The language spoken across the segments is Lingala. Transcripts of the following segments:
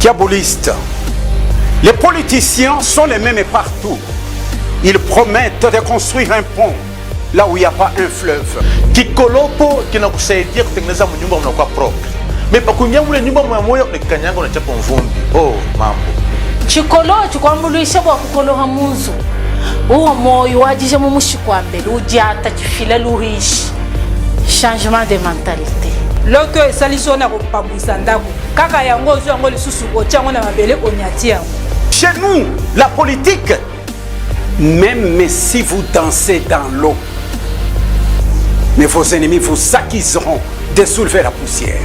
Kiabouliste. Les politiciens sont les mêmes partout. Ils promettent de construire un pont là où il n'y a pas un fleuve. Kikolopo qui n'a pas dire que nous avons une propre. Mais pas qu'on y a une moyen de gagner on a pas vumbi. Oh mambo. Chikolo chikwambulisha bwa kukoloha munzu. Uwo moyo wajije mu mushikwambele ujata chifila luhishi. Changement de mentalité. Loko esaliso na kopambwisa ndako kaka yango ozo yango lisusu otiango na mabele onyati yango. Chez nous, la politique, même si vous dansez dans l'eau, mais vos ennemis vous accuseront de soulever la poussière.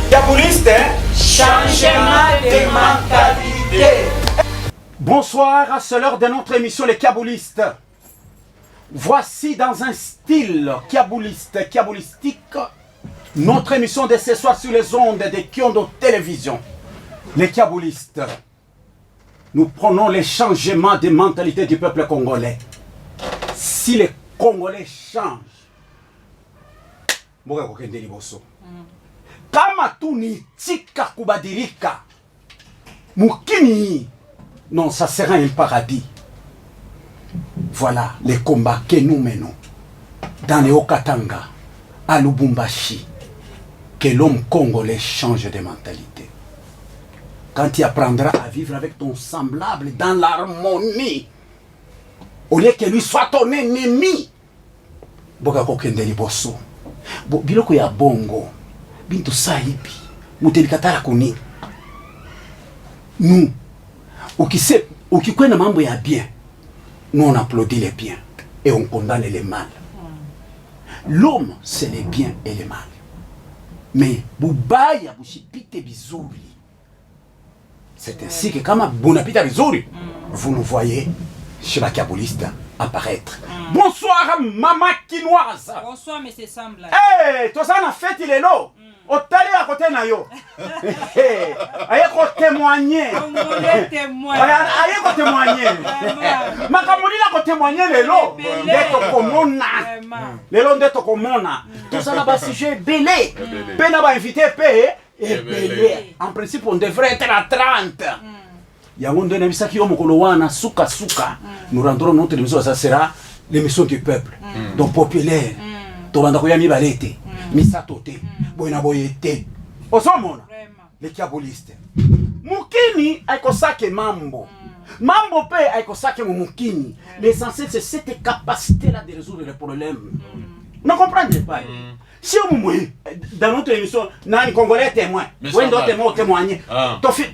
Kiabouliste, hein? Changement de mentalité. Bonsoir, c'est l'heure de notre émission Les Kiaboulistes. Voici dans un style kiaboulistique, notre émission de ce soir sur les ondes de Kiondo Télévision. Les Kiaboulistes, nous prenons les changements de mentalité du peuple congolais. Si les Congolais changent, kama tu ni tika kubadilika, mukini, non, ça sera un paradis. Voilà les combats que nous menons dans les Haut-Katanga, à Lubumbashi, que l'homme congolais change de mentalité. Quand tu apprendras à vivre avec ton semblable dans l'harmonie, au lieu que lui soit ton ennemi, boka kokendeli boso, biloko ya bongo, bintu sahibi, mutelikatara kuni. Nous, ukikwenda mambo ya bien, nous on applaudit les biens et on condamne les mal. L'homme, c'est les biens et les mal. Mais bubaya bushipite bizuri. C'est ainsi que quand bunapita bizuri, vous nous voyez chez la Kiabouliste apparaître. Bonsoir maman quinoise. Bonsoir monsieur Sambla. Hey, toi ça na fête il est là. Otali à côté na yo. Aye ko témoigner. Congolais témoin. Aye ko témoigner. Makamoni la ko témoigner lelo. Ndeto komona. Lelo ndeto komona. Tout ça na ba sujet belé. Pe na ba invité pe et belé. En principe on devrait être à 30. Yango ndena bisaki yo mokolo wana suka. Nous rendrons notre émission, ça sera l'émission du peuple. Donc populaire. Tobanda ko ya mibalete. Misatote, boina boyete. Osomona, les Kiabolistes. Mukini aikosake mambo. Mambo pe aikosake mukini. L'essentiel c'est cette capacité-là de résoudre les problèmes. Vous ne comprenez pas? Si vous dans notre émission, nani Congolais témoin. Vous êtes témoin témoigner.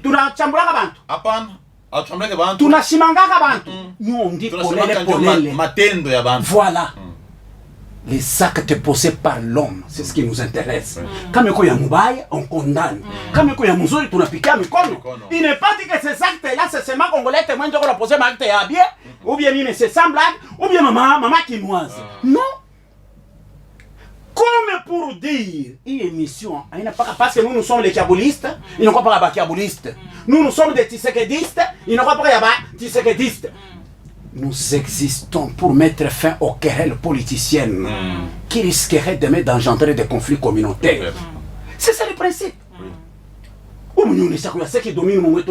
Tu n'as chambra bantu. Apana. Tu n'as chimanga bantu. Nous on dit polele. Matendo ya bantu. Voilà. Les actes posés par l'homme, c'est ce qui nous intéresse. Quand on condamne. Quand il n'est pas dit que ces actes-là, c'est seulement Congolais témoins qui ont posé un acte à bien, ou bien c'est semblable, ou bien maman quinoise. Non. Comme pour dire, une émission, parce que nous sommes les Kiabolistes, ils n'ont pas les Kiabolistes. Nous sommes des Tshisekidistes, ils n'ont pas les Tshisekidistes. Nous existons pour mettre fin aux querelles politiciennes qui risqueraient d'engendrer des conflits communautaires. C'est ça le principe. Ce qui domine mon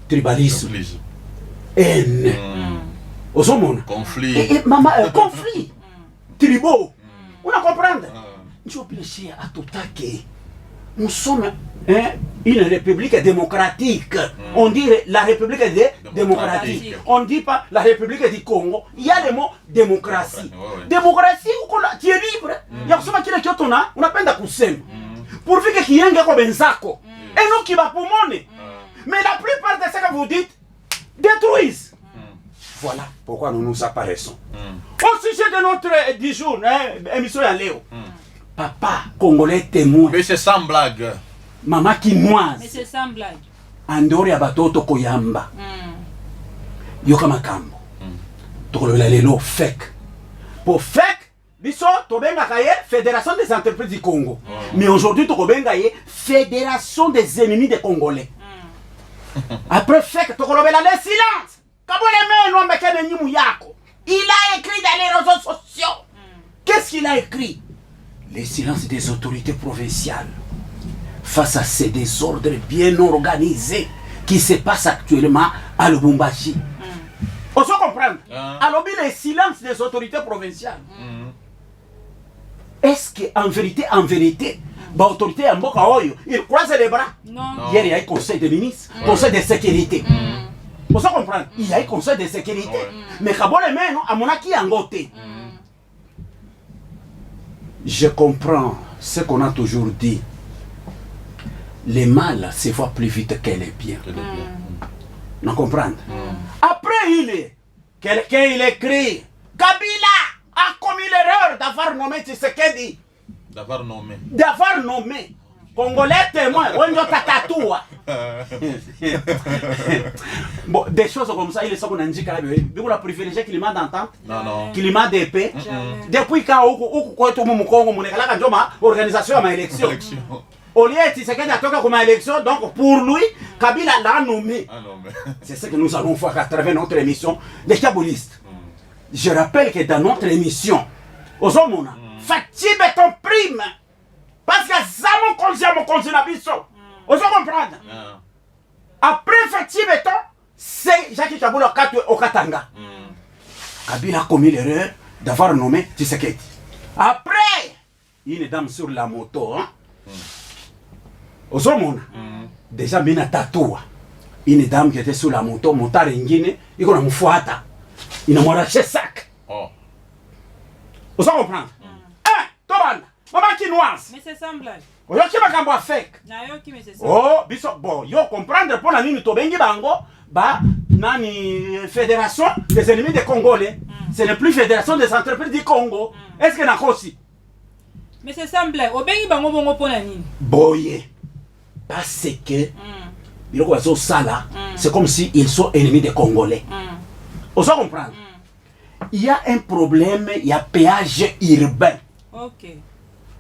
tribalisme, haine, conflit, conflit, tribaux. On a compris. Je oblige à tout attaquer. Nous sommes une république démocratique. On dit la république démocratique. On ne dit pas la république du Congo. Il y a le mot démocratie. Démocratie, tu es libre. Il y a on appelle kusema. Pour faire qu'il y ait un benzako. Et nous qui va pour monnaie. Mais la plupart de ce que vous dites détruisent. Voilà pourquoi nous nous apparaissons. Au sujet de notre 10 jours, émission à Léo. Papa congolais témoin. Mais c'est sans blague. Maman quinoise. Mais c'est sans blague. Andori ya batoto koyamba. Yoka makambo. Tokolobela lelo fake. Pour fake, biso tobenga kaye Fédération des entreprises du Congo. Mais aujourd'hui tokobenga ye Fédération des ennemis des Congolais. Après fake tokolobela le silence. Kabole meno mbekene nyimu yako. Il a écrit dans les réseaux sociaux. Qu'est-ce qu'il a écrit? Le silence des autorités provinciales face à ces désordres bien organisés qui se passent actuellement à Lubumbashi. On se comprend. Alors, le silence des autorités provinciales. Est-ce qu'en vérité, l'autorité en Mboka Oyo, il croise les bras? Non. Hier, il y a un conseil de ministres, conseil de sécurité. On se comprend. Il y a un conseil de sécurité. Mais Kabole Meno, à mon acquis en côté. Je comprends ce qu'on a toujours dit. Le mal se voit plus vite que le bien. Vous comprenez? Après, quelqu'un il écrit Kabila a commis l'erreur d'avoir nommé Tshisekedi. D'avoir nommé. Congolais témoin, bon, des choses comme ça, il est qu'on a dit qu'on a privilégié climat d'entente, climat de paix. Depuis quand organisation à ma élection. Au lieu de Tshisekedi a toqué comme élection, donc pour lui, Kabila l'a nommé. C'est ce que nous allons faire à travers notre émission des Kabbalistes. Je rappelle que dans notre émission, aux hommes, Fatih Béton prime. Parce que ça mon conseil n'abisso. Vous comprenez? Après Fatih Béton, c'est Jacques Chaboula au Katanga. Kabila a commis l'erreur d'avoir nommé Tshisekedi. Après, une dame sur la moto, aux hommes, déjà mina tatua. Une dame qui était sur la moto, motard ingine, il a moufuata. Il a m'arraché sac. Vous comprenez? Tobanda, maman qui nuance. Mais c'est semblable. Yo qui va cambo fake. Mais c'est oh, biso bon, yo comprendre pour la nini tobengi bango, ba nani fédération des ennemis des Congolais. Ce n'est plus fédération des entreprises du Congo. Est-ce que n'a aussi? Mais c'est semblable. Obengi bango bongo pour la nini. Boye. Parce que c'est comme si ils sont ennemis des Congolais. On se comprend? Il y a un problème, il y a péage urbain. Ok.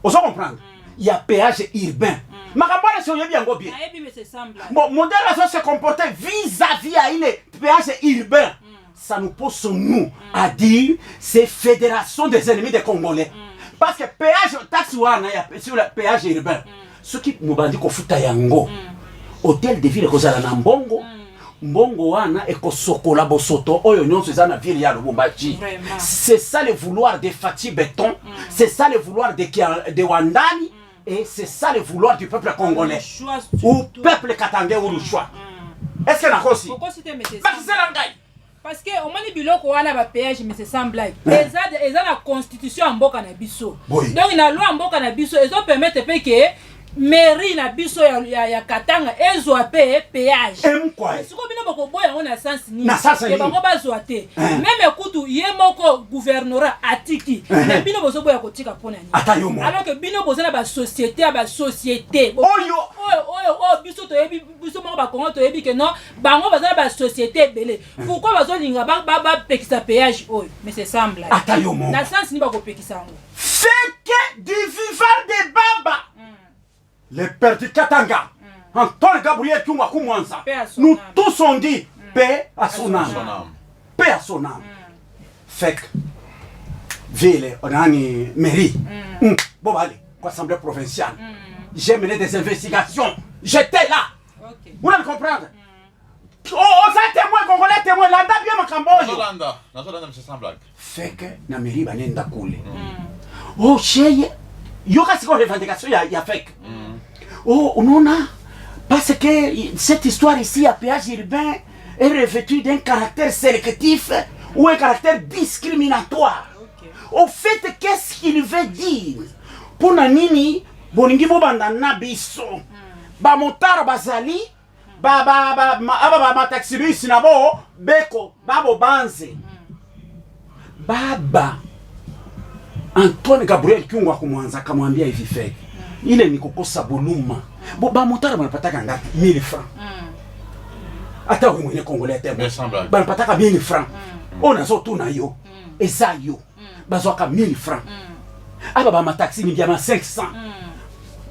On se comprend? Il y a péage urbain. Mais c'est semblable. Bon, modèle va se comporter vis-à-vis à une péage urbain. Ça nous pousse, nous, à dire c'est fédération des ennemis des Congolais. Parce que péage, taxouana, sur le péage urbain. Ce qui nous dit qu'on fout à Yango. Hôtel de ville, qu'on a na Mbongo. Mbongo wana eko sokola bosoto oyo nyonso eza na ville ya Lubumbashi. C'est ça le vouloir de Fatih Béton, c'est ça le vouloir de Wandani et c'est ça le vouloir du peuple congolais ou peuple katangais ou le choix. Est-ce que na aussi? Parce que au moins biloko wana ba péage mais c'est semblable. Eza la constitution mboka na biso. Donc na loi mboka na biso ezo permettre pe que mairie na biso ya Katanga ezwa pe péage. Siko bino boko boya on a sens ni. Ke bango bazwa te. Même kutu ye moko gouvernorat atiki. Na bino bozo boya kotika pona ni. Alors que bino bozo na ba société Oyo biso to yebi biso moko ba Congo to yebi que non bango baza ba société belé. Pourquoi bazo linga ba pekisa péage oyo? Mais c'est semble. Na sens ni ba ko pekisa ngo. C'est que du vivant de Baba. Le père du Katanga, Antoine Gabriel Kiunga Kumwanza, nous tous on dit paix à son âme. Paix à son âme. Fait que, ville, on a une mairie. Bon, allez, assemblée provinciale. J'ai mené des investigations. J'étais là. Vous allez comprendre. Oh, ça témoin, Congolais témoin, là, bien ma Cambodge. Fait que, la mairie va n'en couler. Oh, chérie, il y aura ces revendications, il y a fait. Oh, non, parce que cette histoire ici à péage urbain est revêtue d'un caractère sélectif ou un caractère discriminatoire. Au fait, qu'est-ce qu'il veut dire? Pour Nanini, Boningi Bobandana Bisso, Bamotara Bazali, Baba Taxibus Nabo, Beko, Babo Banze, Baba Antoine Gabriel Kiunga Kumwanza kamwambia hivi fake. Ile ni kukosa buluma. Ba motara banapataka ngapi? 1000 francs. Hata wewe mwenye Congolais tena. Banapataka 1000 francs. Ona zote na yo. Esa yo. Bazwaka 1000 francs. Aba ba mataxi ni bia 500.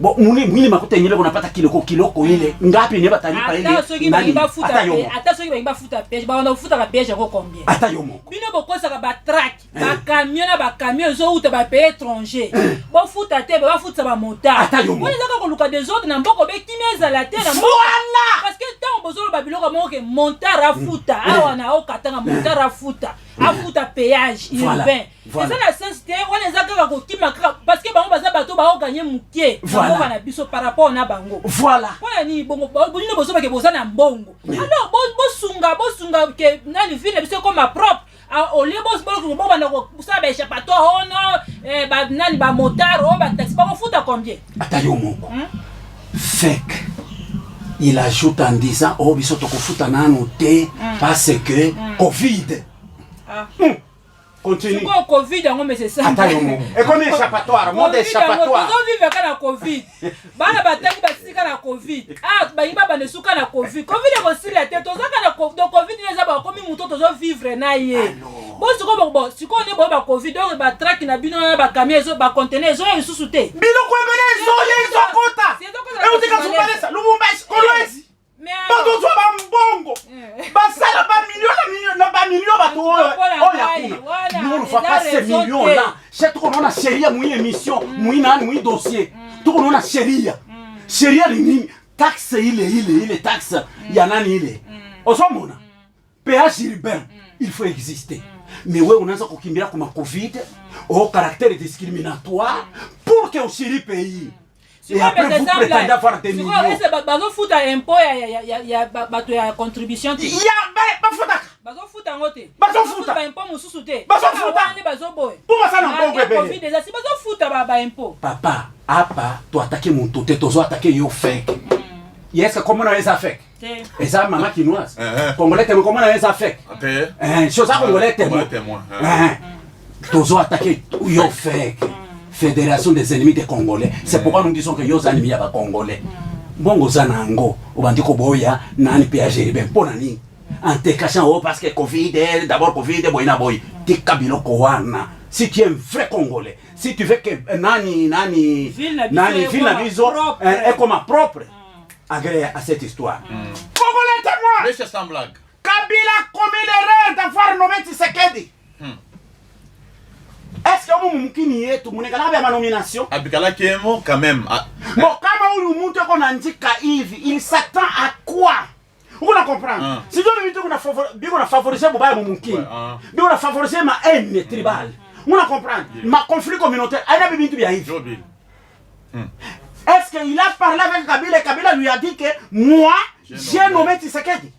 Bon, mwili makuta nyele kunapata kiloko ile. Ngapi ni batalipa ile? Ata soki ba futa pe, ata soki ba futa pe, ba wana futa ka pe ko combien? Ata yomo. Bino bokosa ka ba track, ba camion na ba camion zo uta ba pe étranger. Bo futa te ba futa ba motard. Ata yomo. Woni zaka ko luka des autres na mboko be kimeza la terre. Voilà. Parce que tant bozolo ba biloko mo ke montar a futa, awa na o katanga montar a futa. A futa péage urbain. C'est ça la sensité, on les a ko kima parce que bango baza bato ba o gagner mukie. Bango na biso par rapport na bango. Voilà. Voilà ni bongo bonino bozo ba ke boza na mbongo. Alors bo sunga ke nani vile biso comme propre. Au lieu boss bo bana ko ça ba échappatoire ono ba nani ba motard o ba taxi ba ko futa combien? Atayo moko. Fake. Il ajoute en disant oh biso to ko futa nanu te parce que Covid. Continue. C'est quoi Covid en mais c'est ça. Atayo moko. Et comme échappatoire, mode échappatoire. Bozo vivre kana Covid. Bana bataki basika na Covid. Ah ba imba ba nesuka na Covid. Covid ko sila te toza kana Covid neza ba komi muto tozo vivre na ye. Bon siko ne bo ba Covid donc ba track na bino na ba camion zo ba conteneur zo isusu te. Bilo ko ebele zo kota. Et on dit que ça ça Lumumbashi kolwezi. Bato zo ba mbongo. Basala ba million bato oya. Nous ne faisons pas ces millions là. C'est tout qu'on a chérie mouille émission, mouille nan mouille dossier. Tout qu'on a chérie. Chérie ni taxe il est taxe. Il y en a ni il est. Au somona. Péage urbain, il faut exister. Mais ouais, on a ça qui mira comme Covid, au caractère discriminatoire pour que au Syrie pays. Et après vous prétendez avoir des millions. C'est bazo futa impôt ya bato ya contribution. Ya ba futa. Bazo futa ngote. Bazo futa ba impôt mususu te. Bazo futa. Ni bazo boy. Pour ça non bon bébé. Covid déjà si bazo futa ba impôt. Papa, apa tu attaquer mon toté, tu attaquer yo fake. Yes, comment on a les affects? Et ça maman chinoise. Congolais comment on a les affects? Chose à congolais témoin. Tu attaquer yo fake. Fédération des ennemis des Congolais. C'est pourquoi nous disons que yo ennemis ya ba Congolais. Bongo zanango, obandiko boya nani péage ben ponani. En te cachant oh parce que Covid, d'abord Covid boyna boy. Ti kabilo kowana. Si tu es un vrai Congolais, si tu veux que nani ville la viso est comme propre. Agré à cette histoire. Congolais témoin. Laissez sans blague. Kabila commet l'erreur d'avoir nommé Tshisekedi. Est-ce que vous mukini yetu munekala ba nomination? Abikala kemo quand même. Bon, kama huyu mtu yako naandika hivi, il s'attend à quoi? Vous comprenez? Si je veux dire qu'on a favorisé bobaya mumukini. Bien on a favorisé ma haine tribale. Vous comprenez? Ma conflit communautaire, aina bibintu bya hivi. Est-ce qu'il a parlé avec Kabila et Kabila lui a dit que moi, j'ai nommé Tshisekedi?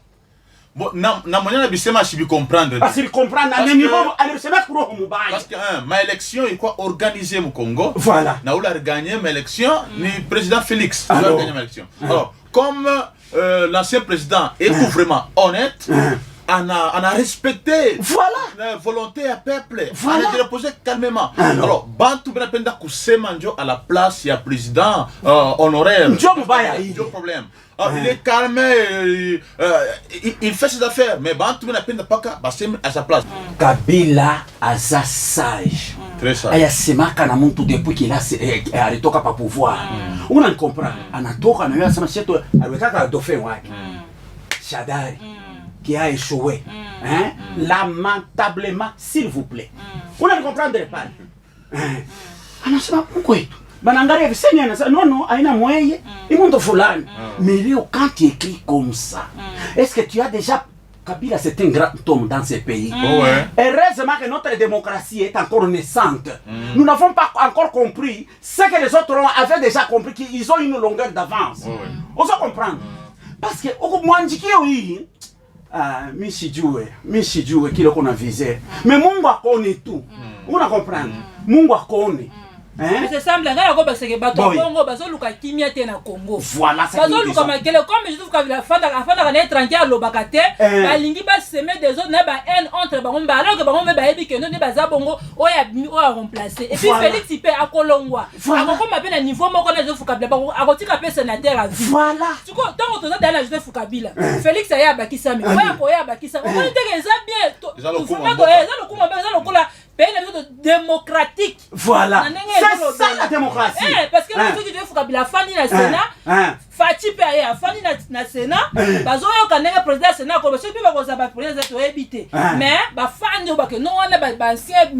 Bon, na moyen bisema chibi comprendre. Parce qu'il comprend à niveau aller se mettre pour mobile. Parce que ma élection il quoi organiser au Congo. Voilà. Na oula gagné ma élection ni président Félix a gagné ma élection. Alors, comme l'ancien président est vraiment honnête, on a respecté la volonté à peuple. On a reposé calmement. Alors, Bantu Benapenda Kusemanjo à la place, il y a président honoraire. Pas problème. Il est calme, il fait ses affaires, mais Bantu Benapenda Paka, à sa place. Kabila a sa sage. Très sage. Aya semaka na muntu depuis qu'il a alitoka pa pouvoir. Una comprend. Anatoka na yeye sema cheto aliweka dauphin wake. Shadari. Qui a échoué. Lamentablement, s'il vous plaît. Vous ne comprendrez pas. Anasema pourquoi? Banangalia visenya na non aina mweye imondo fulani. Mais quand tu écris comme ça, est-ce que tu as déjà Kabila c'est un grand homme dans ce pays. Heureusement que notre démocratie est encore naissante. Nous n'avons pas encore compris ce que les autres avaient déjà compris qu'ils ont une longueur d'avance. On se comprendre. Parce que au mwanjikio hii Mishijue kile kuna visé. Mais Mungu akone tout. Una comprendre? Mungu akone. Mais c'est semble nga ko parce que bato Congo bazo luka kimia te na Congo. Voilà ça. Bazo luka makele comme je trouve que fanda na tranquille lo bakate, balingi ba semer des autres na ba haine entre ba ngomba alors que ba ngomba ba ebi que non ba za bongo oya remplacer. Et puis Félix Ipe akolongwa. Akoko mabe na niveau moko na zo fukabila ba akotika pe sénateur à vie. Voilà. Tuko tango toza dans la je fukabila. Félix aya bakisa mi. Oya ko ya bakisa. On te que ça bien. Eza lo kuma ba eza lo kola pays démocratique. Voilà. C'est ça la démocratie. Parce que nous qui devons la famille na Sénat, Fati paye a famille na Sénat, bazo yo kanenge président Sénat ko so biba ko za ba président to éviter. Mais ba fandi ba que non on ba ancien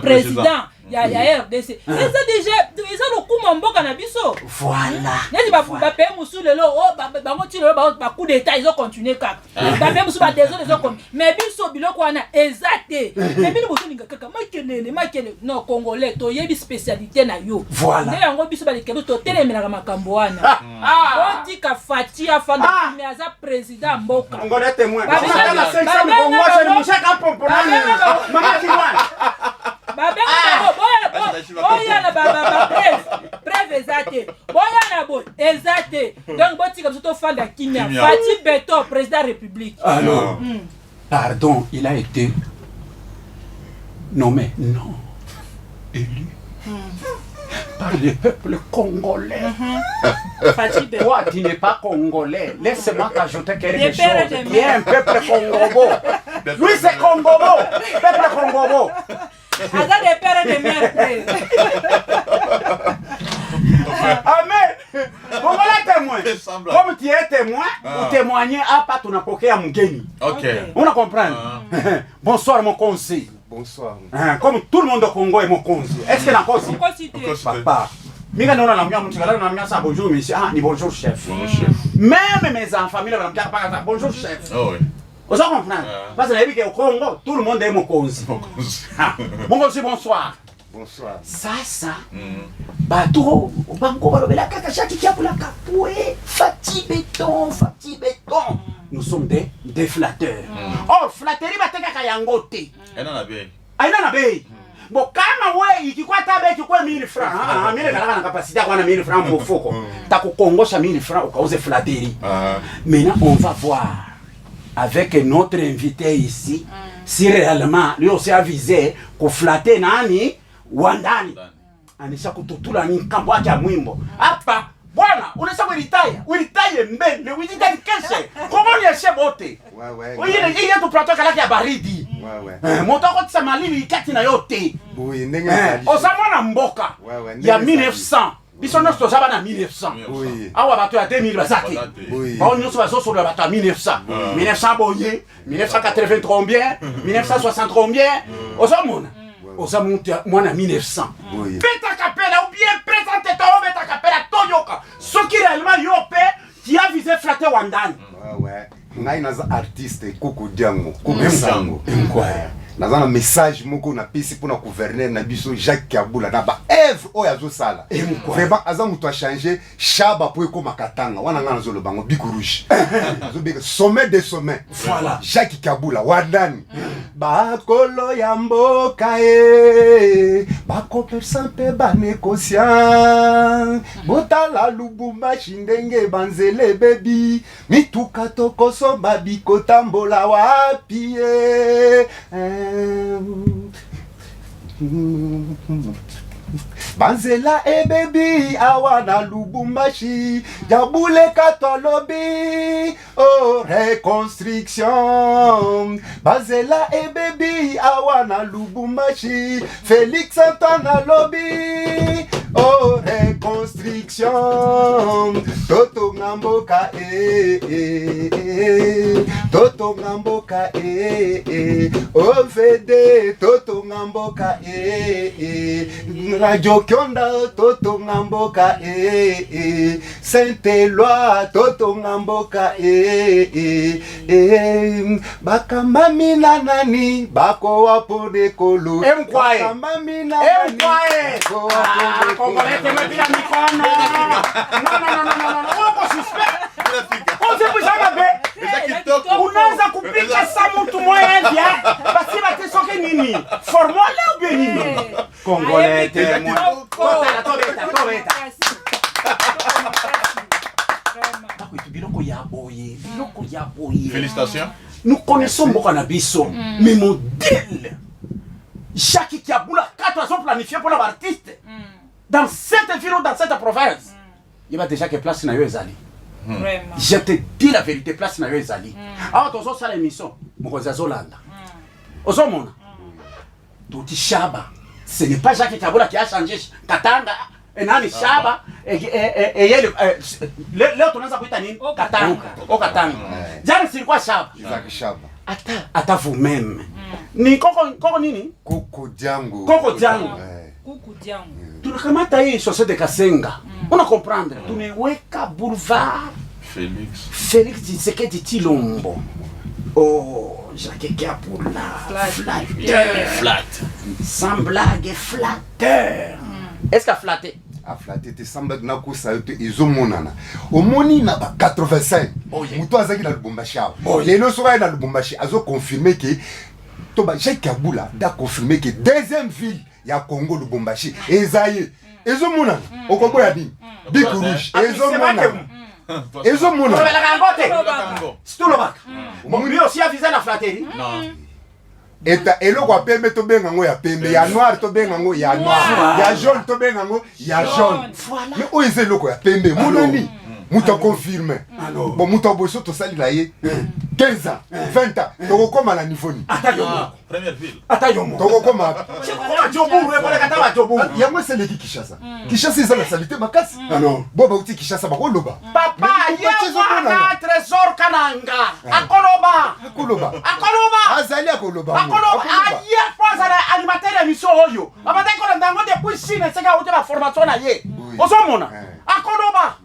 président ya RDC. Et ça déjà ils ont le coup mon mboka na biso. Voilà. Neti ba paye musu lelo o ba ngoti lelo ba coup d'état ils ont continué kaka. Ba paye musu ba désolé ils ont continué. Mais biso biloko wana exacté. Mais bino boso ninga kaka makele non congolais to yebi spécialité na yo. Voilà. Ne yango biso ba lekelo to telemela makambo wana. Oti ka Fati afanda mais aza président mboka. Congolais témoin. Ba na 500 Congo c'est mon chef à pomponani. Mama Kiwana. Boya na baba bref exacté. Boya na bon exacté. Donc boti comme ça fanda kimia. Fati Beto président république. Alors. Pardon, il a été nommé non élu par le peuple congolais. Toi, tu n'es pas congolais. Laisse-moi t'ajouter quelque chose. Il y a un peuple congobo. Lui, c'est congobo. Peuple congobo. Ada des pères et des mères. Amen. Congolais témoin. Comme tu es témoin, ou témoigner à pas ton apokea mugeni. Ok. On a compris. Bonsoir mon conseil. Bonsoir. Comme tout le monde au Congo est mon conseil. Est-ce que la conseil? Papa. Mika nona na mia mtikala na mia sa bonjour monsieur. Ah ni bonjour chef. Bonjour chef. Même mes enfants, ils ne pas bonjour chef. Oh oui. Vous comprenez? Parce que au Congo, tout le monde est mon conseil. Mon conseil, bonsoir. Bonsoir. Ça. Bateau, au banco, la cacacha qui a pour la capouée. Fati béton. Nous sommes des flatteurs. Oh, flatterie, bateka kayangote. Elle en a bien. Aina na bei. Bon, kama wewe ikikuwa tabe ikikuwa 1000 francs, mimi ndio na capacité kwa 1000 francs mofoko. Takukongosha 1000 francs ukauze flatterie. Maintenant, on va voir avec notre invité ici si réellement lui aussi avisé ko flatter nani wandani. Anisha kututula ni kambo yake ya mwimbo. Hapa bwana, unaweza kuitaye mbele, uitaye keshe. Comment ni chef bote? Ouais. Il y a tout plateau kala ya baridi. Ouais. Moto ko tsa malili kati na yote. Oui, ndenge na. Osamona mboka. Ya 1900. Biso no tozaba na 1900. Oui. Awa bato ya 2000 bazaki. Oui. Ba onyo so bazo so bato ya 1900. 1900 boye, 1980 combien, 1960 combien. Osamona. Osamonta mwana 1900. Oui. Peta capella ou bien présente toi beta capella toyoka. Ce qui réellement yope qui a visé flatter Wandani. Ouais. Ngai naza artiste Kuku Diango, Kuku Sango. Naza na message moko na pisi pour na gouverneur na biso Jacques Kabula na ba œuvre oyo azosala. Vraiment aza muto a changer shaba po eko makatanga. Wana ngana zolo bango biku rouge. Azobeka sommet des sommets. Voilà. Jacques Kabula Wandani. Ba kolo ya mboka e. Ba commerçant pe ba négociant. Botala Lubumbashi ndenge banzele baby. Mituka tokoso babi kotambola wapi e. Banzela e baby awana Lubumbashi Jabule katolobi oh reconstruction Banzela e baby awana Lubumbashi Félix Antoine lobby oh reconstruction Toto ngamboka Toto ngamboka OVD Toto ngamboka Radio Kionda Toto ngamboka Saint-Éloi Toto ngamboka Bakamami na nani bako wapone kolo Bakamami na nani bako wapone kolo Congolais te mets la microphone. Non. On suspect. On se peut jamais. Unaweza kupika sa mtu mmoja basi batesoke nini? Formula ou bien nini? Congolais te moi. Tobeta. Félicitations. Nous connaissons beaucoup Nabiso, mais modèle. Jacques Kabula, 4 ans planifiés pour l'artiste. Dans cette ville ou dans cette province, il y a déjà que place na yo ezali. Je te dis la vérité, place na yo ezali. Alors tozo sala émission, mokoza zolanda. Ozomona. Tuti Shaba. Ce n'est pas Jacques Kabula qui a changé Katanga. Et nani Shaba. Et leo tunaanza kuita nini? Katanga. Au Katanga. Jana c'est quoi Shaba? Jacques Shaba. Ata vous-même. Ni koko nini? Koko Django. Koko Django. Kuku Django. Tunakamata hii société de Kasenga. Una comprendre? Tunaweka boulevard Félix Tshisekedi Tshilombo. Oh, Jacques Kabula. Flat. Sans blague, flatteur. Est-ce qu'il a flatté? A flatté, te semble que na kusa yote ezomonana. Omoni na ba 85. Muto azaki na Lubumbashi. Lelo soka na Lubumbashi azo confirmer que Toba Jacques Kabula da confirmer que deuxième ville ya Congo Lubumbashi ezaye. Ezomonana. Okombo ya nini? Big Rouge. Ezomonana. Ezomonana. C'est tout le bac. Lui aussi a visé la flatterie. Non. Eta eloko ya pembe to benga ngo ya pembe, ya noir to benga ngo ya noir, ya jaune to benga ngo ya jaune. Mais o eze eloko ya pembe monani muta confirme. Bon muta boso to sali la ye 15 ans, 20 ans, to koma na niveau ni. Première ville. Atayomo. To koma. Jobu we pole kata Jobu. Ya moi c'est le Kinshasa. Kinshasa eza la salité makasi. Non. Bo ba uti Kinshasa ba ko loba. Papa ya trésor kananga. Akoloba. Azali akoloba. Akoloba aye kwanza animateur émission oyo. Abata ko ndango depuis Chine seka uti ba formation na ye. Ozomona. Akoloba.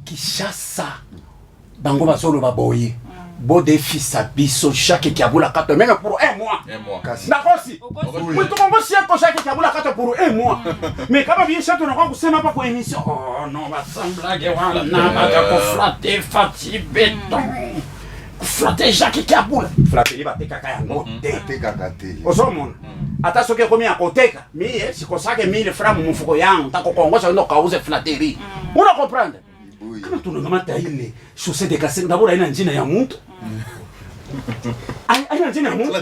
Kinshasa. Bango bazoloba boye. Bo défi sa biso chaque Kabula kato même pour un mois. D'accord si. Oui tout le monde sait que chaque Kabula kato pour un mois. Mais quand bien sûr on a kusema pas pour émission. Oh non va sembler wana na ko flatter fati béton. Flatter Jacques Kabula. Flatter ba teka yango. Teka kate. Osomona. Ata soke komi akoteka. Mais si ko sake 1000 francs mu mfuko yangu tako kongosha ndo kauze flatterie. Una comprendre? Kama tunakamata ile chaussée de Kasenga d'abord haina njina ya mtu. Haina njina ya mtu.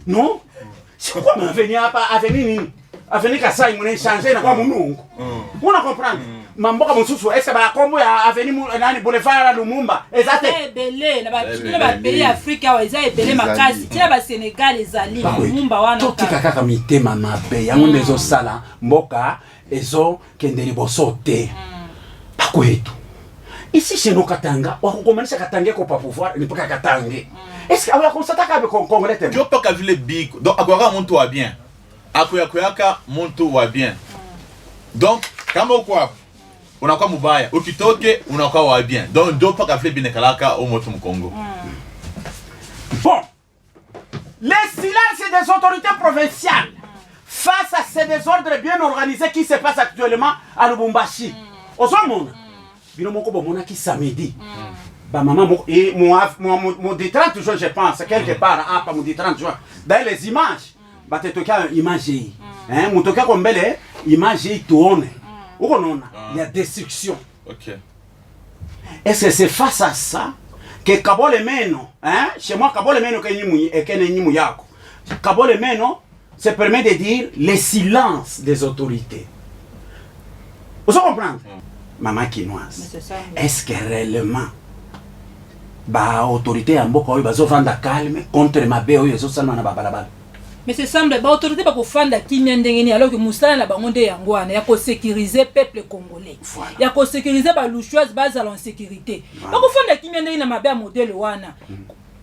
Non? C'est quoi m'avenir hapa avenir nini? Avenir Kasai mwenye changer na kwa munungu. Una comprendre? Mamboka mususu ese ba kombo ya avenir nani boulevard Lumumba. Exacte. Belé na ba pays Afrika wa eza ebele makasi. Tia ba Sénégal ezali Lumumba wana. Totika kaka mitema mabe yango mezo sala mboka ezo kendeli bosote. Pakwetu. Ici chez nous Katanga, on commence à Katanga qu'on peut pouvoir, il ne peut pas Katanga. Est-ce qu'on va constater qu'avec Congolais tu peux pas vivre big. Donc akwaka monto wa bien. Akoyaka monto wa bien. Donc kama ukwa unakuwa mubaya, ukitoke unakuwa wa bien. Donc ndio pas vivre bien kalaka au moto mu Congo. Bon. Les silences des autorités provinciales face à ces désordres bien organisés qui se passent actuellement à Lubumbashi. Au monde. Bino moko bomona ki samedi. Ba maman et mon de 30 juin je pense quelque part pas mon de 30 juin. Dans les images, ba te toka image yi. Hein, mutoka ko mbele image yi tuone. Uko nona, il y a destruction. OK. Est-ce que c'est face à ça que Kabole Meno, hein? Chez moi Kabole Meno kene nyimu yako. Kabole Meno se permet de dire les silences des autorités. Vous comprenez? Maman quinoise. Est-ce que réellement ba autorité ya mboka oyo bazovanda calme contre mabe oyo ezosalama na babalabala? Mais c'est semble ba autorité ba kofanda kimia ndenge ni alors que musala na bango nde yango wana ya ko sécuriser peuple congolais. Ya ko sécuriser ba louchoise bazala en sécurité. Ba kofanda kimia ndenge na mabe ya modèle wana.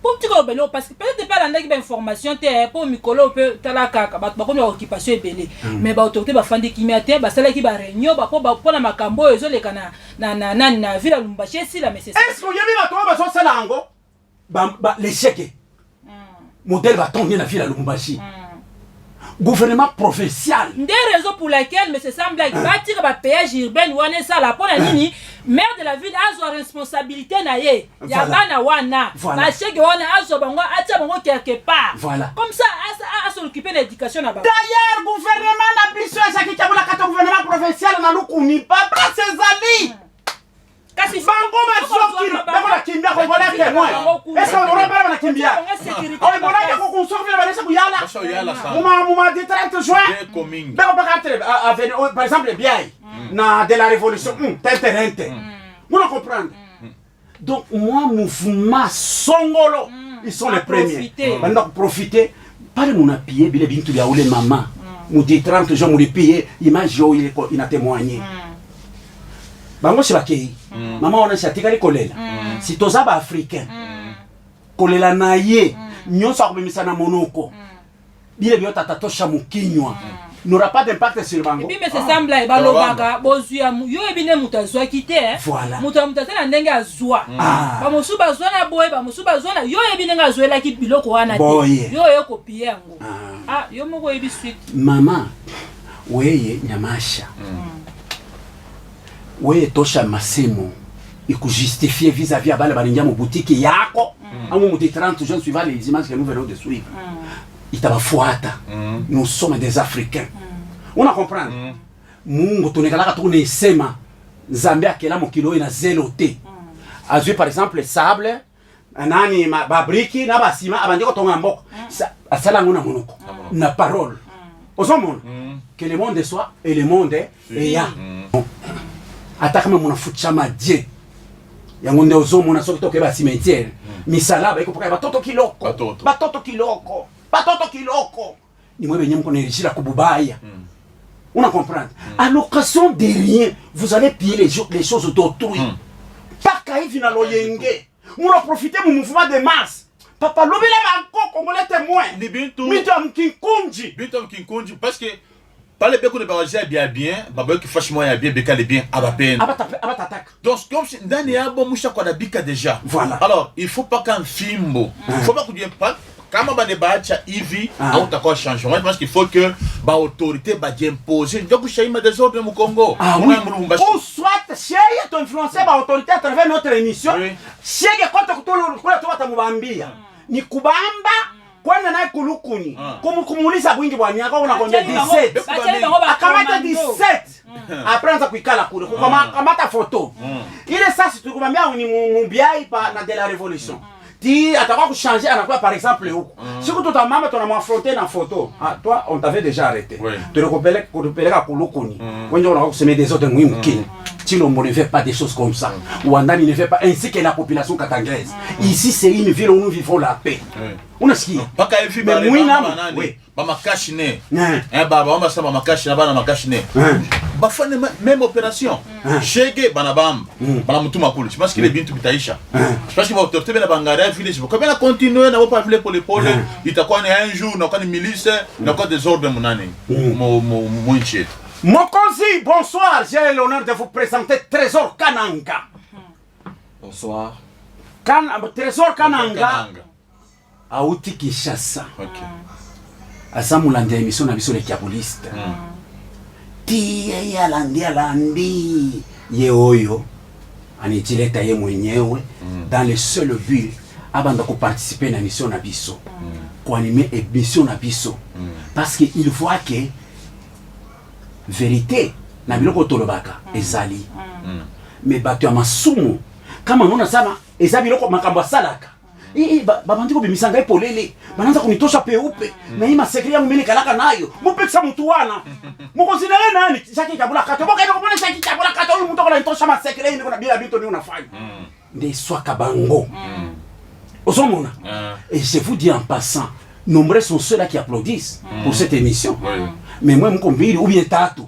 Pour tu ko belo parce que peut-être pas landaki ba information te pour mikolo peut talaka ba ko na occupation ebele. Mais ba autorité ba fandi kimia te ba sala ki ba réunion ba po na makambo ezo leka na ville Lubumbashi si la mais c'est est-ce que yebi ba to ba so sala ngo ba l'échec. Modèle va tomber la ville à Lubumbashi. Gouvernement provincial. Des raisons pour lesquelles mais c'est semble que bâtir ba péage urbain wana ça la pona nini maire de la ville a sa responsabilité na ye. Ya bana wana. Na chèque wana azo bango atia bango quelque part. Voilà. Comme ça à s'occuper de l'éducation là-bas. D'ailleurs gouvernement na biso ça qui tabula kata gouvernement provincial na lukuni papa Césali. Kasi bango mazoki bango la kimbia Congolais témoin. Est-ce qu'on aura pas na kimbia? On est bonne ko construire ba laisser kuyala. Muma de 30 juin. Bango ba entre par exemple Biaï na de la révolution tenterente. Vous comprenez? Donc moi mouvement Songolo ils sont les premiers. Maintenant profiter pale munapie bile bintu bya ule mama mudi 30 jours mulipie image yo ina témoigner bango shibakei mama ona shatika likolela si toza ba africain kolela na ye nyonso akobimisa na monoko bile byo tatatosha mukinywa n'aura pas d'impact sur bango. Et puis mais c'est semble ba lobaka bozuya yo ebine mutazwa kite voilà mutamutazana ndenge azwa ba musuba zwa na boy ba musuba zwa na yo ebine ngazwela ki biloko wana te yo kopie yango yo moko ebi suite mama weye nyamasha weye tosha masemo ikujustifier vis-à-vis abale balingia mu boutique yako amu mu 30 jours suivant les images que nous venons de suivre. Itabafuata. Nous sommes des Africains. On a compris. Mungu tunekalaka tukune sema Zambie akela mokilo ina zelote. Azui par exemple le sable nani babriki na basima abandiko tonga mboko. Asala ngona monoko. Na parole. Osomona que le monde soit et le monde est ya. Atakama mona fuchama die. Yango nde ozomona soki toke ba cimetière. Misalaba iko poka batoto kiloko. Batoto kiloko. Batoto kiloko. Ni moi benye mko nerishira kububaya. On a compris. À l'occasion de rien, vous allez piller les choses d'autrui. Pas kaïfi na loyenge. On a profité mon mouvement de masse. Papa lobela banko congolais témoin. Ni bintu. Mitam kinkunji. Bitom kinkunji parce que par les béco de barager bien, babo qui franchement ya bien béka les bien abapen. Abatak. Donc comme si ndani ya bo musha kwa bika déjà. Voilà. Alors, il faut pas qu'un film. Il faut pas que tu pas kama bane bacha hivi au takwa changement parce qu'il faut que ba autorité ba imposer donc chaima des ordres mu Congo oui. Ou soit cheye to influencer ba autorité à travers notre émission cheye kote kutolo kwa to mubambia ni kubamba kwenda naye kulukuni kumuliza bwingi bwa miaka unakwambia 17 akamata 17 après anza kuikala kule kukamata photo ile sasa tukumwambia ni mumbiai pa na de la révolution ti atakuwa kuchanger anakuwa par exemple huko siku tutamama tunamwafronter na photo toi on t'avait déjà arrêté tu rekopeleka kulukuni wenje unakuwa kusema des autres muhimu kini Chilombo ne fait pas des choses comme ça. Ouandani ne fait pas ainsi que la population katangaise. Ici c'est une ville où nous vivons la paix. On a ski. Pas qu'à faire mais oui. Ba makashine. Baba on va ça ba makashine bana makashine. Ba fa même opération. Chege bana bam. Bana mutuma kule. Je pense qu'il est bien tout bitaisha. Je pense qu'il va autorité bana bangara village. Comme elle a continué na pas vile pour l'épaule, itakuwa ni un jour na kwa ni milice, na kwa des ordres munane. Mo inchete. Mokonzi, bonsoir. J'ai l'honneur de vous présenter Trésor Kananga. Bonsoir. Trésor Kananga. Aouti Kinshasa. Asamulandi émission na biso les Kiabuliste. Tie alandi. Ye oyo. Anitileta ye mwenyewe dans le seul but abanda ko participer na mission na biso. Ko animer émission na biso. Parce que il voit que vérité na biloko tolobaka ezali mais bato ya masumu kama nona sama eza biloko makambo salaka babandi ko bimisanga epolele bananza kunitosha peupe na hii masekre yangu mimi kalaka nayo mupekisa mtu wana mukozina yeye nani chaki kabula kato boka ndo kubona chaki kabula kato huyu mtu akona nitosha masekre ni kuna bila bito ni unafanya nde swaka bango osomona et je vous dis en passant nombreux sont ceux-là qui applaudissent pour cette émission. Mais moi, je ou bien tatu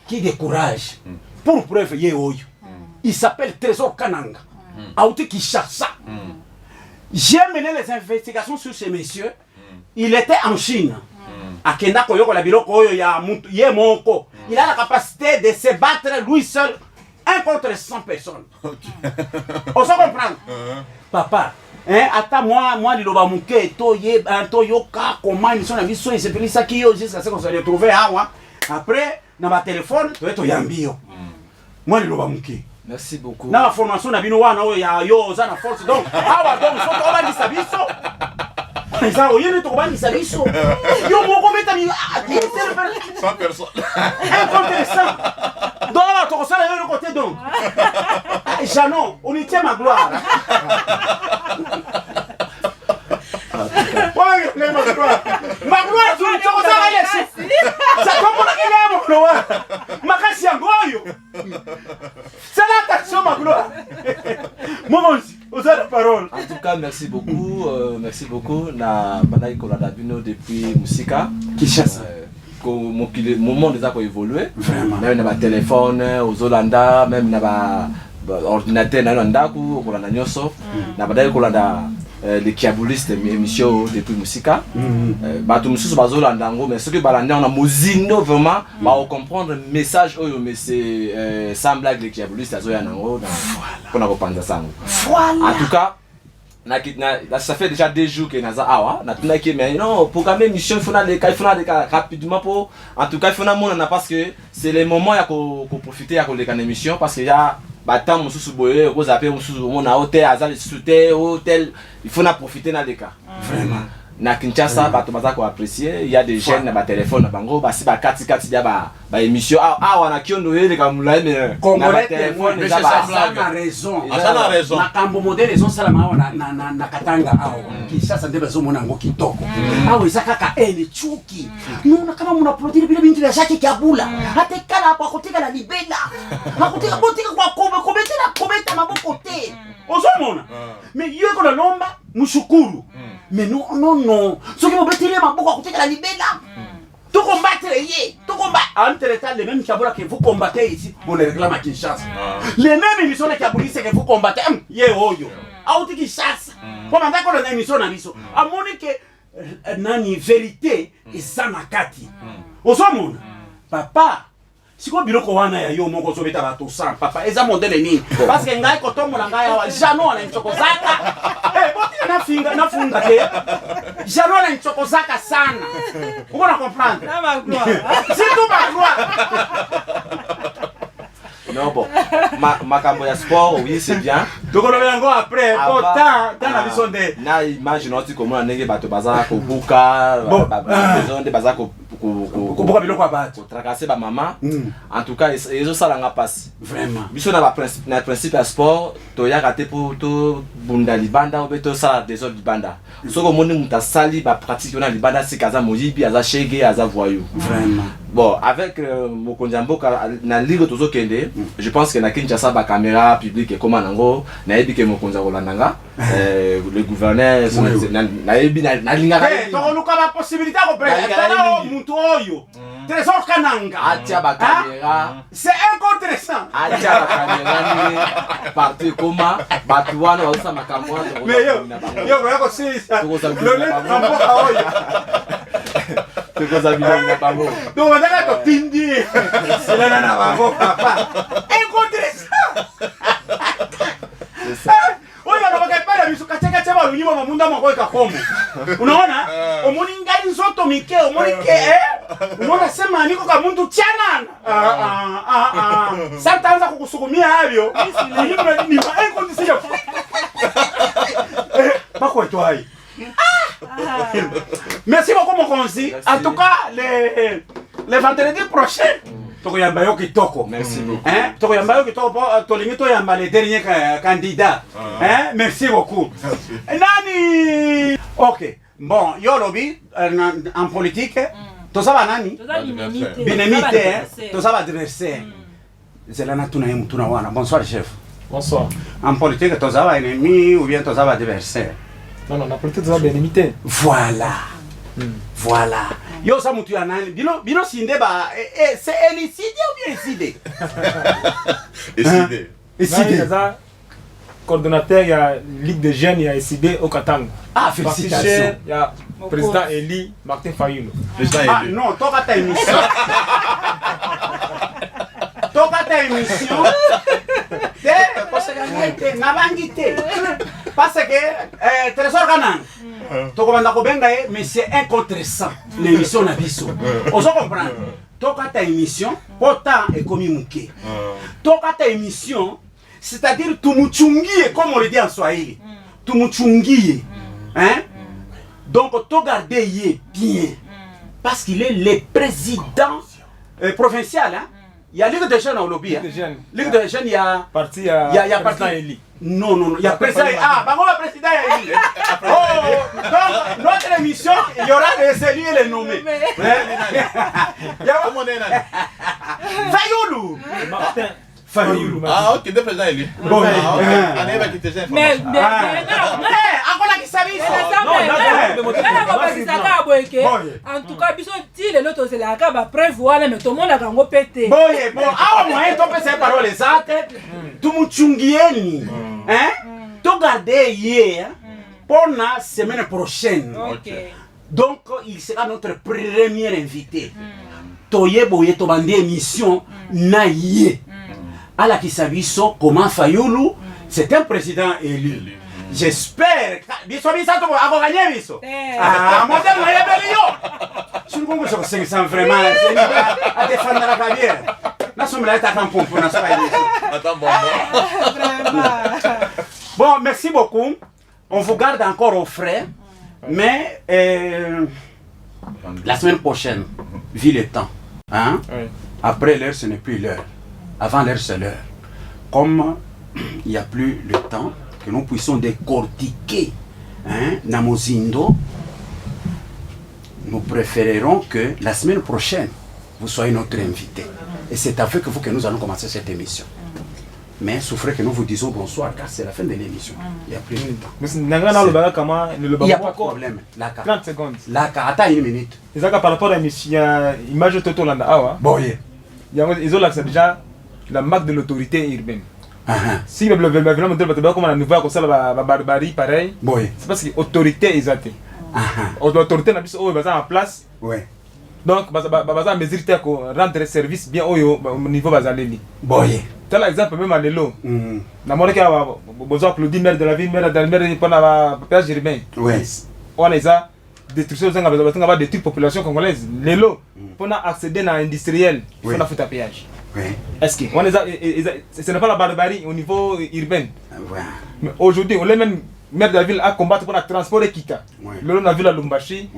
qui décourage. Pour preuve, il s'appelle Trésor Kananga. Aouti Kinshasa. J'ai mené les investigations sur ces messieurs. Il était en Chine. À Kenda Koyoko la biloko ya Moko. Il a la capacité de se battre lui seul 1 contre 100 personnes. On s'en comprend. Papa. Ata moi liloba muke to yoka comment émission na biso et c'est plus ça qui jusqu'à ce qu'on se retrouve hawa après na ba téléphone to yambio moi liloba muke merci beaucoup na formation na bino wana ya yo za na force donc hawa donc so to ba biso ça oyene to ba biso yo moko meta mi 100 personnes intéressant donc là to ça le côté donc Janon on y tient ma gloire. Ma gloire, tu me dis ça comprend qu'il est mon gloire. Ma casse est goyo. C'est l'attaction, ma gloire. Mon vous avez la parole. En tout Kaka, merci beaucoup. Merci beaucoup. Na Banaï Kolada Bino depuis Musika. Kinshasa. Mon monde a évolué. Vraiment. Même na téléphone, aux Holanda, même na ordinateur na Holanda ku Kolanda nyoso. Na Banaï Kolada les kiabulistes émission depuis Musika. Bato mususu bazolanda ngo mais ce que balanda on a mozino vraiment ba comprendre message oyo mais c'est sans blague les kiabulistes azoya nango pour na reprendre ça. Voilà. En tout cas ça fait déjà 2 jours que naza awa na tuna ki mais non programmer mission il faut na rapidement pour en tout cas il faut na mona parce que c'est le moment ya ko profiter ya ko leka na émission parce que ya batam mususu boye ko zapper mususu mona hôtel azali hôtel il faut na profiter na leka vraiment na Kinshasa bato baza ko apprécier il y a des jeunes na ba téléphone na bango basi ba kati ya ba émission wana kiondo ele ka mulai mais Congolais téléphone mais ça a raison. Ça a raison. Na kambo modèle ils ont ça na katanga Kinshasa ndio bazo mona ngo kitoko. Eza kaka ele chuki. Nuna kama muna produire bila bintu ya shaki kiabula. Hata kala hapa kutika la libela. Hakutika kutika kwa kometa maboko te. Ozomona. Mais yeko na lomba mushukuru. Mais non. Ce qui m'a bêté les maboko à côté de la libella. Tout combattre entre temps les mêmes Kiabula que vous combattez ici pour les réclamer à Kinshasa. Les mêmes émissions de Kiabulistes que vous combattez. Oyo. Aouti Kinshasa. Pour m'entendre qu'on a une émission dans l'émission. À mon que nani vérité et ça nakati. Ozomona. Papa. Siko biloko wana ya yo moko zobeta bato sans papa eza modele nini parce que ngai kotombo na ngai awa jano na nchokozaka boti na funga te jano na nchokozaka sana uko na comprendre na magloire c'est tout magloire. non bon makambo ya sport oui c'est bien donc on va encore après autant dans la vision de na imagine oti comment ndenge bato baza ko buka maison de baza ko buka biloko abati tracasser ba maman en tout cas ils ont ça la passe vraiment biso na principe ya sport to ya raté pour to bunda libanda ou beto ça des autres libanda soko moni muta sali ba pratique na libanda c'est kaza moyibi aza shege aza voyou vraiment bon avec mokonzi mboka na ligue tozo kende je pense que na Kinshasa ba caméra publique et comment nango na yebi ke mokonzi olandanga le gouverneur na yebi na linga to luka ba possibilité ko prendre mutu oyo trésor kananga atia ba caméra c'est intéressant atia ba caméra parti comment batuwana wasa makambo mais yo yako sisa le mboka oyo Because I'm not a boy. No, I'm not a tindi. C'est là na bango papa. Intéressant. Oya na bakapala biso katika ba lunyima mamunda mako ikakomo. Unaona? Omoni ngai nzoto mike, omoni ke unaona sema niko kama mtu chanana. Sasa taanza kukusukumia havyo. Ni inconditionnel. Bako etwai. Merci beaucoup mon consi. En tout cas les vendredis prochains tokoyamba yo kitoko. Merci beaucoup. Hein? Tokoyamba yo kitoko tolingi to yamba les derniers candidats. Hein? Merci beaucoup. Nani? OK. Bon, yo lobby en politique tosaba nani? Binemite, tosaba adversaire. Zelana tuna wana. Bonsoir chef. Bonsoir. En politique tosaba ennemi ou bien tosaba adversaire? Non, la politique de la bénémité. Voilà. Voilà. Yo sa mutu ya nani? Bino sinde ba c'est élucidé ou bien écidé? Écidé. Écidé. Coordonnateur, il y a Ligue des jeunes, il y a écidé au Katanga. Ah, félicitations. Il y a président Eli Martin Fayulu. Ah non, toka ta émission. Toka ta émission. Parce que trésor Kanan tokobanda kobenga mais c'est un contre 100 l'émission na biso ozo comprendre toka ta émission pourtant et comme muke toka ta émission c'est-à-dire tumuchungie comme on le dit en Swahili tumuchungie hein donc to garder yé bien parce qu'il est le président provincial hein. Il y a Ligue des jeunes au lobby. Ligue des jeunes, il y a parti, il y a président Eli. Non, il y a président. Ah, bah on va président Eli. Oh, donc notre émission, il y aura les élus et les nommés. Il y a Comment on est là? Fayoulou. Martin Fayoulou. Ah, ok, deux présidents élus. Bon, on est va quitter ça. Mais en tout cas biso ti lelo tozelaka bapreuve wana me tomonaka yango mpe te boye bon awa moyen topesa parole eza te tumuchungieni togarde ye pour la semaine prochaine. Donc il sera notre premier invité. Toye boye tobandi émission na ye ala kisabiso comment Fayulu c'est un président élu. J'espère biso bisa to abo gagner biso. Ah moi je vais bien yo. Je ne comprends pas ce que c'est vraiment à défendre la carrière. Na sommes là ta pour na ça. Attends bon. Bon, merci beaucoup. On vous garde encore au frais. Mais la semaine prochaine, vu le temps. Hein? Après l'heure, ce n'est plus l'heure. Avant l'heure, c'est l'heure. Comme il n'y a plus le temps, que nous puissions décortiquer Namozindo, nous préférerons que la semaine prochaine, vous soyez notre invité. Et c'est avec vous que nous allons commencer cette émission. Mais souffrez que nous vous disons bonsoir car c'est la fin de l'émission. Il n'y a plus de temps. Il n'y a pas de problème. 30 secondes. Là, attends une minute. Et ça, par rapport à l'image de Toto Landa, ils ont déjà la marque de l'autorité urbaine. Si le modèle comme la nouvelle comme ça, la barbarie pareil, c'est parce que l'autorité est atteinte. L'autorité n'a pas en place. Donc, baza mesure te ko rendre service bien au niveau bazaleli. Boye. Tel exemple même à Lelo. Na mona ka besoin applaudir maire de la ville, maire de la maire pour la péage urbain. Oui. On a ça destruction zanga besoin détruire population congolaise. Lelo pour accéder à industriel, il faut la foutre à péage. Oui. Est-ce que on est ce n'est pas la barbarie au niveau urbain. Mais aujourd'hui, on les même maire de la ville à combattre pour le transport et Kika. Lelo na ville à Lumbashi.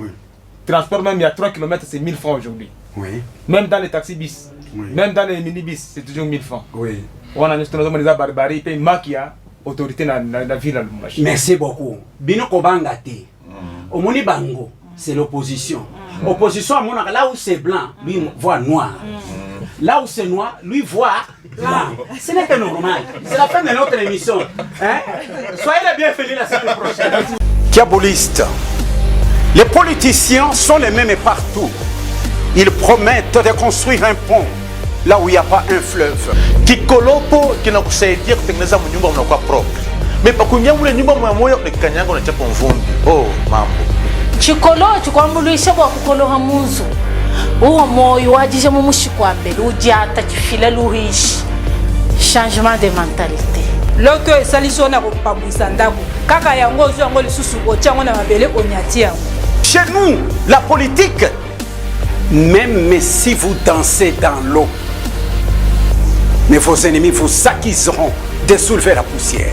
Transport même il y a 3 km c'est 1000 francs aujourd'hui. Oui. Même dans les taxis bis, même dans les minibus c'est toujours 1000 francs. Oui. On a juste des barbarie et maquia autorité dans la ville à Lumbashi. Merci beaucoup. Bino kobanga te. Omoni bango, c'est l'opposition. Opposition à mon là où c'est blanc, lui voit noir. Là où c'est noir, lui voit blanc. Ce n'est pas normal. C'est la fin de notre émission. Hein? Soyez les bienvenus la semaine prochaine. Diaboliste. Les politiciens sont les mêmes partout. Ils promettent de construire un pont là où il n'y a pas un fleuve. Kikolopo kinakusaidia kutengeneza nyumba mnakuwa propre. Mais pakunyamule nyumba mwamoyo ni kanyango na chapo mvumbi. Oh mambo. Chikolo chikwambuluisha kwa kukoloha munzu. Uwo moyo wajije mu mushikwambele ujata chifila luhishi. Changement de mentalité. Loto esaliso na kopambwisa ndako. Kaka yango ozo yango lisusu otiango na mabele onyati yango. Chez nous, la politique, même si vous dansez dans l'eau, mais vos ennemis vous accuseront de soulever la poussière.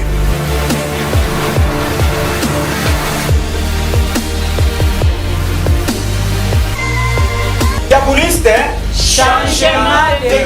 Diaboliste, changement de